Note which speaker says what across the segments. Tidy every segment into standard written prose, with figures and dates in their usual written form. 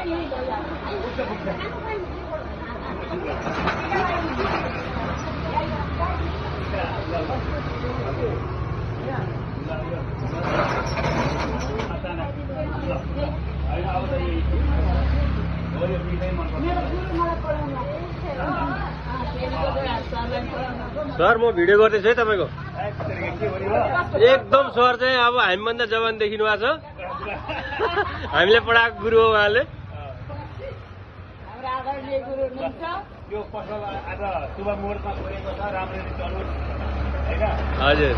Speaker 1: Sir म video गर्दैछु है तपाईको एकदम सर चाहिँ अब हामीभन्दा जवान देखिनु भएको छ हामीले पढाएको गुरु हो उहाँले
Speaker 2: यो पसल आज शुभ मुहुर्तमा छोडेको छ राम्ररी चलोस् हैन
Speaker 1: हजुर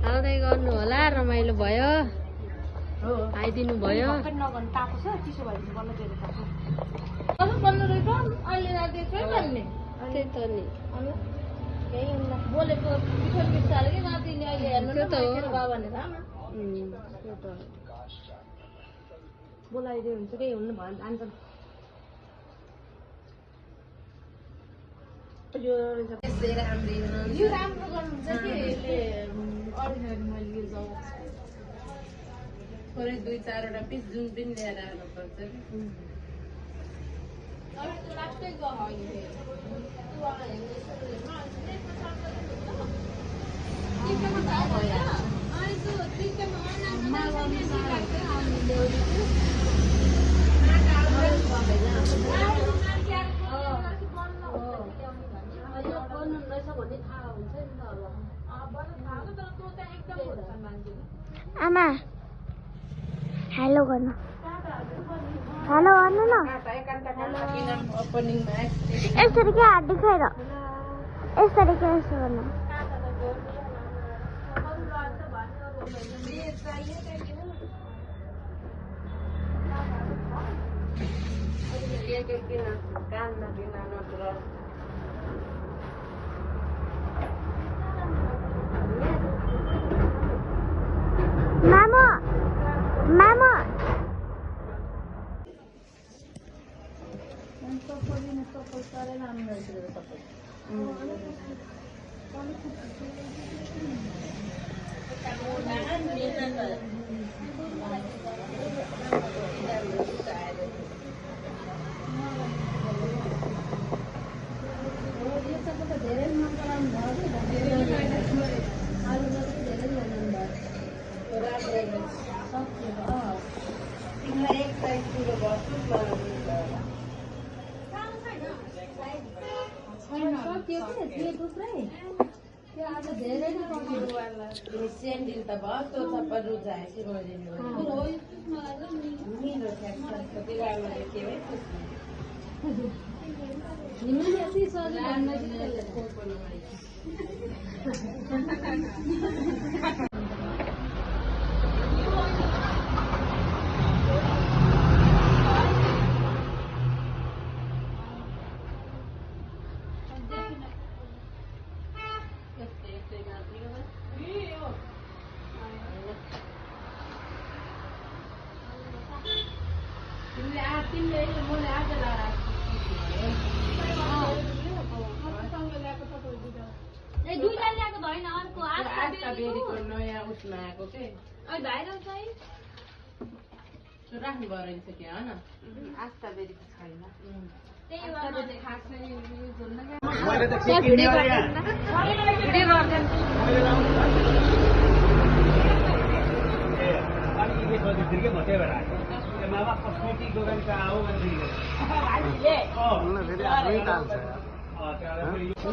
Speaker 3: आउँदै गर्नु होला रमाइलो भयो आइदिनु भयो बोलाइदियो हुन्छ केही हुनु भयो जान्छ यो राम्रो गर्नुहुन्छ कि मैले थोरै 2-4 वटा पिस जुन पनि लिएर आउनुपर्छ
Speaker 4: आमा हेलो गर्नु हेलो गर्नु न यसरी के हात देखाएर यसरी के यसो गर्नु Mama! Mama!
Speaker 3: सेन्डिल त भयो त्यो सबै रुचाएपछि रोजिनु मेरो ठ्याक्क कति राम्रो के भए नयाँ उसमा आएको के राख्नु भयो रहेछ कि होइन आस्था बेरीको छैन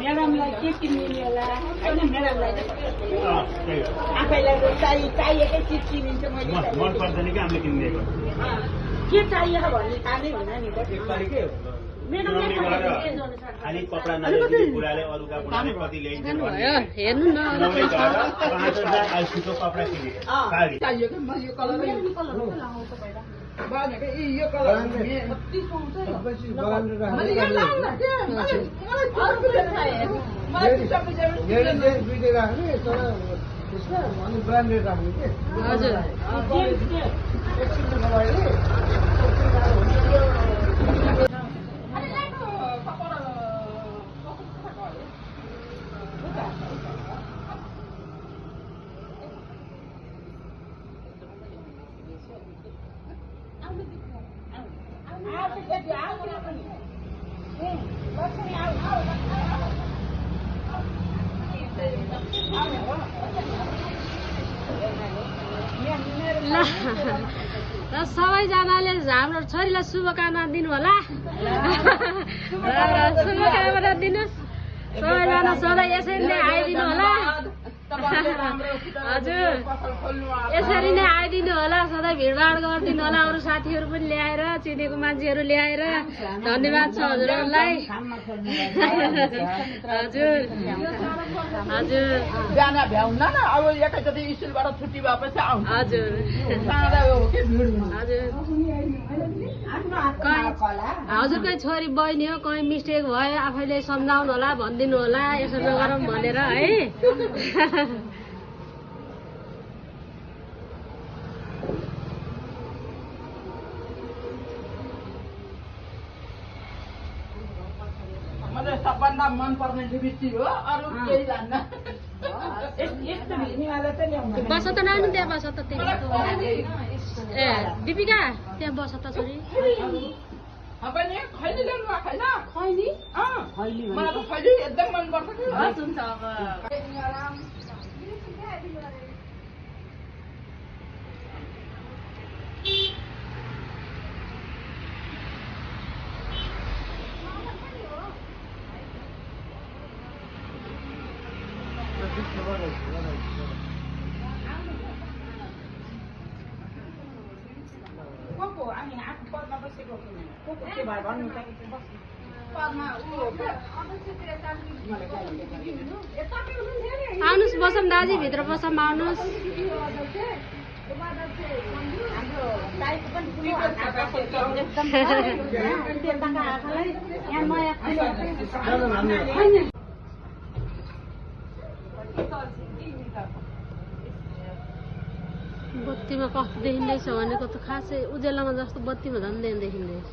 Speaker 5: म्याडमलाई के किनिदिने होला होइन म्याडमलाई आफैलाई चाहिएकै चिज किनिन्छ मैले
Speaker 2: मन पर्दैन कि हामीले किनिदिएको
Speaker 5: के चाहिएको भन्ने थाहा नै हुन नि
Speaker 2: चुनाउने गरेर खालि कपडा नल्याइदिने बुढाले अरू बुढाले कति ल्याइन्छ
Speaker 6: हेर्नु न
Speaker 2: चुनाउने गरेर 5,000 आइसीको कपडा किने साडी
Speaker 5: चाहियो कि म यो कलर भनेको यो कलर कति सुहाउँछ नि। मैले यो लाउँ न के मलाई अर्को चाहियो मलाई सबै
Speaker 7: ब्रान्डेड राख्ने के
Speaker 6: हजुर र सबैजनाले हाम्रो छोरीलाई शुभकामना दिनु होला शुभकामना दिनुहोस् सबैजना सधैँ यसरी नै आइदिनु होला हजुर यसरी नै आइदिनु होला सधैँ भिडभाड गरिदिनु होला अरू साथीहरू पनि ल्याएर चिनेको मान्छेहरू ल्याएर धन्यवाद छ हजुरहरूलाई हजुर हजुर
Speaker 5: बिहान भ्याउन न अब एकैचोटि स्कुलबाट छुट्टी भएपछि आउँछ
Speaker 6: हजुर हजुर हजुरकै छोरी बहिनी हो कहीँ मिस्टेक भयो आफैले सम्झाउनु होला भनिदिनु होला यसो नगरौँ भनेर है
Speaker 5: मलाई सबभन्दा मनपर्ने लिपस्टिक हो अरू केही जान्न यस्तो भिनीवाला चाहिँ ल्याउनु
Speaker 6: बस त नानी त्यहाँ बस त तिमी ए दिपिका त्यहाँ बस त छोरी
Speaker 5: पनि खैली ल्याउनु भएको छैन खैली मलाई त खैली एकदम मनपर्छ कि
Speaker 6: हुन्छ अब
Speaker 5: को हामी आफू पदमा बसेको को के भयो भन्नु त पदमा
Speaker 6: आउनुहोस् बसौँ दाजी भित्र बसौँ आउनुहोस् बत्तीमा कस्तो देखिँदैछ भनेको त खासै उजेलामा जस्तो बत्तीमा झन् देखिँदैछ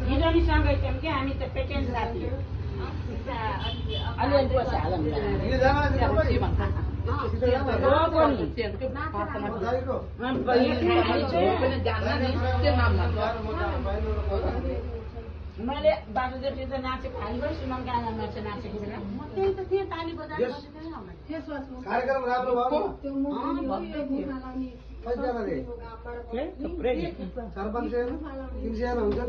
Speaker 5: हिजोनीसँगै थियौँ कि हामी त पेटेन्ट साथी अलिअलि पैसा हालौँ मैले बाटोदेखि त नाचेको हालिबै सुनाम गाना नाचेको बेला म त्यही त थिएँ ताली बजाएर
Speaker 7: कार्यक्रम राम्रो भयो
Speaker 5: भक्तै थियो
Speaker 7: सरपञ्च 300 हुन्छ